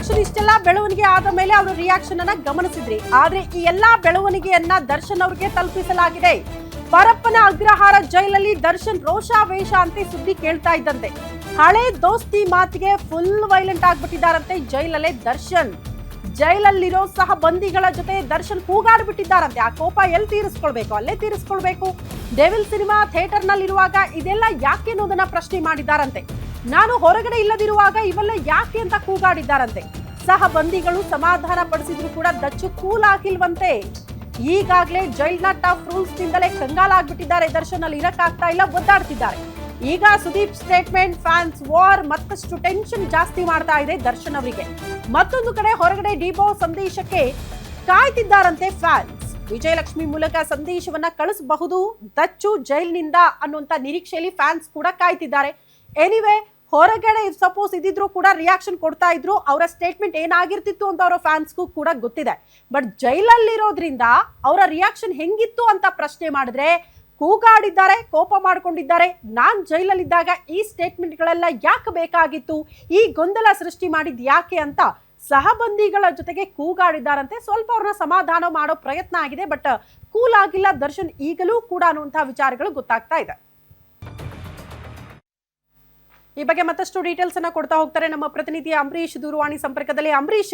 Action ಇಷ್ಟೆಲ್ಲ ಬೆಳವಣಿಗೆ ಆದ ಮೇಲೆ ಅವರು ರಿಯಾಕ್ಷನ್ ಅನ್ನ ಗಮನಿಸಿದ್ರಿ. ಆದ್ರೆ ಈ ಎಲ್ಲಾ ಬೆಳವಣಿಗೆಯನ್ನ ದರ್ಶನ್ ಅವರಿಗೆ ತಲುಪಿಸಲಾಗಿದೆ. ಪರಪ್ಪನ ಅಗ್ರಹಾರ ಜೈಲಲ್ಲಿ ದರ್ಶನ್ ರೋಷಾವೇಶ ಅಂತ ಸುದ್ದಿ ಕೇಳ್ತಾ ಇದ್ದಂತೆ ಹಳೆ ದೋಸ್ತಿ ಮಾತಿಗೆ ಫುಲ್ ವೈಲೆಂಟ್ ಆಗ್ಬಿಟ್ಟಿದ್ದಾರಂತೆ ಜೈಲಲ್ಲೇ ದರ್ಶನ್. ಜೈಲಲ್ಲಿರೋ ಸಹ ಬಂದಿಗಳ ಜೊತೆ ದರ್ಶನ್ ಕೂಗಾಡ್ಬಿಟ್ಟಿದ್ದಾರಂತೆ. ಆ ಕೋಪ ಎಲ್ಲಿ ತೀರಿಸ್ಕೊಳ್ಬೇಕು ಅಲ್ಲೇ ತೀರಿಸ್ಕೊಳ್ಬೇಕು. ಡೆವಿಲ್ ಸಿನಿಮಾ ಥಿಯೇಟರ್ ನಲ್ಲಿರುವಾಗ ಇದೆಲ್ಲ ಯಾಕೆ ಅನ್ನೋದನ್ನ ಪ್ರಶ್ನೆ ಮಾಡಿದ್ದಾರಂತೆ. ನಾನು ಹೊರಗಡೆ ಇಲ್ಲದಿರುವಾಗ ಇವೆಲ್ಲ ಯಾಕೆ ಅಂತ ಕೂಗಾಡಿದ್ದಾರಂತೆ. ಸಹ ಬಂದಿಗಳು ಸಮಾಧಾನ ಪಡಿಸಿದ್ರು ಕೂಡ ದಚ್ಚು ಕೂಲ್ ಆಗಿಲ್ವಂತೆ. ಈಗಾಗಲೇ ಜೈಲ್ನ ಟಫ್ ರೂಲ್ಸ್ ನಿಂದಲೇ ಕಂಗಾಲಾಗ್ಬಿಟ್ಟಿದ್ದಾರೆ. ದರ್ಶನ್ ಅಲ್ಲಿ ಇರಕ್ಕಾಗ್ತಾ ಇಲ್ಲ, ಒದ್ದಾಡ್ತಿದ್ದಾರೆ. ಈಗ ಸುದೀಪ್ ಸ್ಟೇಟ್ಮೆಂಟ್ ಫ್ಯಾನ್ಸ್ ವಾರ್ ಮತ್ತಷ್ಟು ಟೆನ್ಷನ್ ಜಾಸ್ತಿ ಮಾಡ್ತಾ ಇದೆ ದರ್ಶನ್ ಅವರಿಗೆ. ಮತ್ತೊಂದು ಕಡೆ ಹೊರಗಡೆ ಡಿಬೋ ಸಂದೇಶಕ್ಕೆ ಕಾಯ್ತಿದ್ದಾರಂತೆ ಫ್ಯಾನ್ಸ್. ವಿಜಯಲಕ್ಷ್ಮಿ ಮೂಲಕ ಸಂದೇಶವನ್ನ ಕಳಿಸಬಹುದು ದಚ್ಚು ಜೈಲಿನಿಂದ ಅನ್ನುವಂತ ನಿರೀಕ್ಷೆಯಲ್ಲಿ ಫ್ಯಾನ್ಸ್ ಕೂಡ ಕಾಯ್ತಿದ್ದಾರೆ. ಎನಿವೆ, ಹೊರಗಡೆ ಸಪೋಸ್ ಇದ್ದಿದ್ರು ಕೂಡ ರಿಯಾಕ್ಷನ್ ಕೊಡ್ತಾ ಇದ್ರು. ಅವರ ಸ್ಟೇಟ್ಮೆಂಟ್ ಏನಾಗಿರ್ತಿತ್ತು ಅಂತ ಅವರ ಫ್ಯಾನ್ಸ್ಗೂ ಕೂಡ ಗೊತ್ತಿದೆ. ಬಟ್ ಜೈಲಲ್ಲಿರೋದ್ರಿಂದ ಅವರ ರಿಯಾಕ್ಷನ್ ಹೆಂಗಿತ್ತು ಅಂತ ಪ್ರಶ್ನೆ ಮಾಡಿದ್ರೆ ಕೂಗಾಡಿದ್ದಾರೆ, ಕೋಪ ಮಾಡ್ಕೊಂಡಿದ್ದಾರೆ. ನಾನ್ ಜೈಲಲ್ಲಿದ್ದಾಗ ಈ ಸ್ಟೇಟ್ಮೆಂಟ್ಗಳೆಲ್ಲ ಯಾಕೆ ಬೇಕಾಗಿತ್ತು, ಈ ಗೊಂದಲ ಸೃಷ್ಟಿ ಮಾಡಿದ್ ಯಾಕೆ ಅಂತ ಸಹಬಂದಿಗಳ ಜೊತೆಗೆ ಕೂಗಾಡಿದ್ದಾರಂತೆ. ಸ್ವಲ್ಪ ಅವ್ರನ್ನ ಸಮಾಧಾನ ಮಾಡೋ ಪ್ರಯತ್ನ ಆಗಿದೆ, ಬಟ್ ಕೂಲ್ ಆಗಿಲ್ಲ ದರ್ಶನ್ ಈಗಲೂ ಕೂಡ ಅನ್ನುವಂತಹ ವಿಚಾರಗಳು ಗೊತ್ತಾಗ್ತಾ ಇದೆ. ಈ ಬಗ್ಗೆ ಮತ್ತಷ್ಟು ಡೀಟೇಲ್ಸ್ ಅನ್ನ ಕೊಡ್ತಾ ಹೋಗ್ತಾರೆ ನಮ್ಮ ಪ್ರತಿನಿಧಿ ಅಂಬರೀಶ್ ದೂರವಾಣಿ ಸಂಪರ್ಕದಲ್ಲಿ. ಅಂಬರೀಶ್,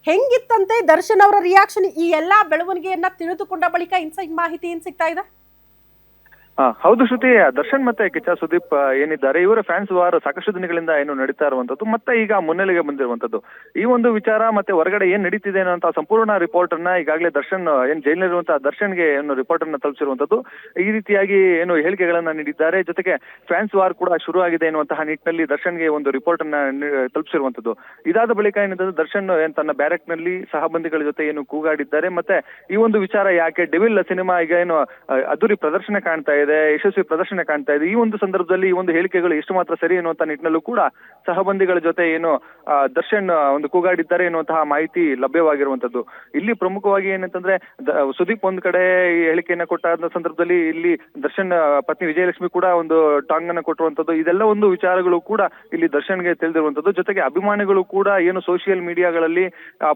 ಹೆಂಗಿತ್ತಂತೆ ದರ್ಶನ್ ಅವರ ರಿಯಾಕ್ಷನ್? ಈ ಎಲ್ಲಾ ಬೆಳವಣಿಗೆಯನ್ನ ತಿಳಿದುಕೊಂಡ ಬಳಿಕ ಇನ್ಸೈಡ್ ಮಾಹಿತಿ ಏನ್ ಸಿಗ್ತಾ ಇದೆ? ಹೌದು ಶ್ರುತಿ, ದರ್ಶನ್ ಮತ್ತೆ ಕಿಚ್ಚ ಸುದೀಪ್ ಏನಿದ್ದಾರೆ ಇವರ ಫ್ಯಾನ್ಸ್ ವಾರ್ ಸಾಕಷ್ಟು ದಿನಗಳಿಂದ ಏನು ನಡೀತಾ ಇರುವಂತದ್ದು ಮತ್ತೆ ಈಗ ಮುನ್ನೆಲೆಗೆ ಬಂದಿರುವಂತದ್ದು. ಈ ಒಂದು ವಿಚಾರ ಮತ್ತೆ ಹೊರಗಡೆ ಏನ್ ನಡೀತಿದೆ ಅನ್ನೋ ಸಂಪೂರ್ಣ ರಿಪೋರ್ಟ್ ಅನ್ನ ಈಗಾಗಲೇ ದರ್ಶನ್ ಏನ್ ಜೈಲಿರುವಂತಹ ದರ್ಶನ್ಗೆ ಏನು ರಿಪೋರ್ಟ್ ಅನ್ನ ತಲುಪಿಸಿರುವಂತದ್ದು. ಈ ರೀತಿಯಾಗಿ ಏನು ಹೇಳಿಕೆಗಳನ್ನ ನೀಡಿದ್ದಾರೆ. ಜೊತೆಗೆ ಫ್ಯಾನ್ಸ್ ವಾರ್ ಕೂಡ ಶುರು ಆಗಿದೆ ಎನ್ನುವಂತಹ ನಿಟ್ಟಿನಲ್ಲಿ ದರ್ಶನ್ಗೆ ಒಂದು ರಿಪೋರ್ಟ್ ಅನ್ನ ತಲುಪಿಸಿರುವಂತದ್ದು. ಇದಾದ ಬಳಿಕ ಏನಿದೆ ದರ್ಶನ್ ತನ್ನ ಬ್ಯಾರಕ್ ನಲ್ಲಿ ಸಹಬಂದಿಗಳ ಜೊತೆ ಏನು ಕೂಗಾಡಿದ್ದಾರೆ. ಮತ್ತೆ ಈ ಒಂದು ವಿಚಾರ ಯಾಕೆ, ಡೆವಿಲ್ ಸಿನಿಮಾ ಈಗ ಏನು ಅದ್ದೂರಿ ಪ್ರದರ್ಶನ ಕಾಣ್ತಾ ಇದೆ, ಯಶಸ್ವಿ ಪ್ರದರ್ಶನ ಕಾಣ್ತಾ ಇದೆ. ಈ ಒಂದು ಸಂದರ್ಭದಲ್ಲಿ ಈ ಒಂದು ಹೇಳಿಕೆಗಳು ಎಷ್ಟು ಮಾತ್ರ ಸರಿ ಎನ್ನುವಂತ ನಿಟ್ಟಿನಲ್ಲೂ ಕೂಡ ಸಹಬಂದಿಗಳ ಜೊತೆ ಏನು ದರ್ಶನ್ ಒಂದು ಕೂಗಾಡಿದ್ದಾರೆ ಎನ್ನುವಂತಹ ಮಾಹಿತಿ ಲಭ್ಯವಾಗಿರುವಂತದ್ದು. ಇಲ್ಲಿ ಪ್ರಮುಖವಾಗಿ ಏನಂತಂದ್ರೆ ಸುದೀಪ್ ಒಂದ್ ಕಡೆ ಈ ಹೇಳಿಕೆಯನ್ನ ಕೊಟ್ಟ ಸಂದರ್ಭದಲ್ಲಿ ಇಲ್ಲಿ ದರ್ಶನ್ ಪತ್ನಿ ವಿಜಯಲಕ್ಷ್ಮಿ ಕೂಡ ಒಂದು ಟಾಂಗ್ ಅನ್ನ ಕೊಟ್ಟಿರುವಂತದ್ದು. ಇದೆಲ್ಲ ಒಂದು ವಿಚಾರಗಳು ಕೂಡ ಇಲ್ಲಿ ದರ್ಶನ್ಗೆ ತಿಳಿದಿರುವಂತದ್ದು. ಜೊತೆಗೆ ಅಭಿಮಾನಿಗಳು ಕೂಡ ಏನು ಸೋಷಿಯಲ್ ಮೀಡಿಯಾಗಳಲ್ಲಿ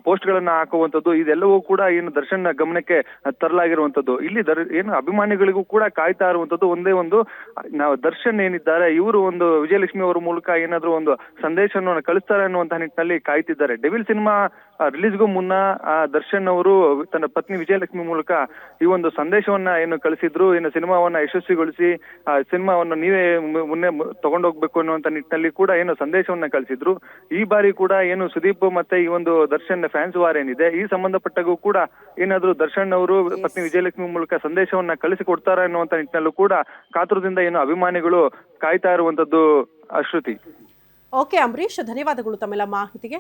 ಪೋಸ್ಟ್ ಗಳನ್ನ ಹಾಕುವಂತದ್ದು, ಇದೆಲ್ಲವೂ ಕೂಡ ಏನು ದರ್ಶನ್ ಗಮನಕ್ಕೆ ತರಲಾಗಿರುವಂತದ್ದು. ಇಲ್ಲಿ ಏನು ಅಭಿಮಾನಿಗಳಿಗೂ ಕೂಡ ಕಾಯ್ತಾ ಇರುವಂತದ್ದು ಒಂದೇ ಒಂದು, ನಾವು ದರ್ಶನ್ ಏನಿದ್ದಾರೆ ಇವರು ಒಂದು ವಿಜಯಲಕ್ಷ್ಮಿ ಅವರ ಮೂಲಕ ಏನಾದ್ರು ಒಂದು ಸಂದೇಶವನ್ನು ಕಳಿಸ್ತಾರೆ ಅನ್ನುವಂತಹ ನಿಟ್ಟಿನಲ್ಲಿ ಕಾಯ್ತಿದ್ದಾರೆ. ಡೆವಿಲ್ ಸಿನಿಮಾ ರಿಲೀಸ್ಗೂ ಮುನ್ನ ದರ್ಶನ್ ಅವರು ತನ್ನ ಪತ್ನಿ ವಿಜಯಲಕ್ಷ್ಮಿ ಮೂಲಕ ಈ ಒಂದು ಸಂದೇಶವನ್ನ ಏನು ಕಳಿಸಿದ್ರು, ಏನು ಸಿನಿಮಾವನ್ನ ಯಶಸ್ವಿಗೊಳಿಸಿ ಸಿನಿಮಾವನ್ನು ನೀವೇ ಮುನ್ನೆ ತಗೊಂಡೋಗ್ಬೇಕು ಅನ್ನುವಂತ ನಿಟ್ಟಿನಲ್ಲಿ ಕೂಡ ಏನು ಸಂದೇಶವನ್ನ ಕಳಿಸಿದ್ರು. ಈ ಬಾರಿ ಕೂಡ ಏನು ಸುದೀಪ್ ಮತ್ತೆ ಈ ಒಂದು ದರ್ಶನ್ ಫ್ಯಾನ್ಸ್ ವಾರ್ ಏನಿದೆ ಈ ಸಂಬಂಧಪಟ್ಟಾಗೂ ಕೂಡ ಏನಾದ್ರು ದರ್ಶನ್ ಅವರು ಪತ್ನಿ ವಿಜಯಲಕ್ಷ್ಮಿ ಮೂಲಕ ಸಂದೇಶವನ್ನ ಕಳಿಸಿಕೊಡ್ತಾರೆ ಅನ್ನುವಂತ ನಿಟ್ಟಿನಲ್ಲೂ ಕೂಡ ಕಾತುರದಿಂದ ಏನು ಅಭಿಮಾನಿಗಳು ಕಾಯ್ತಾ ಇರುವಂತದ್ದು. ಶ್ರುತಿ. ಓಕೆ ಅಂಬರೀಶ್, ಧನ್ಯವಾದಗಳು ತಮ್ಮೆಲ್ಲ ಮಾಹಿತಿಗೆ.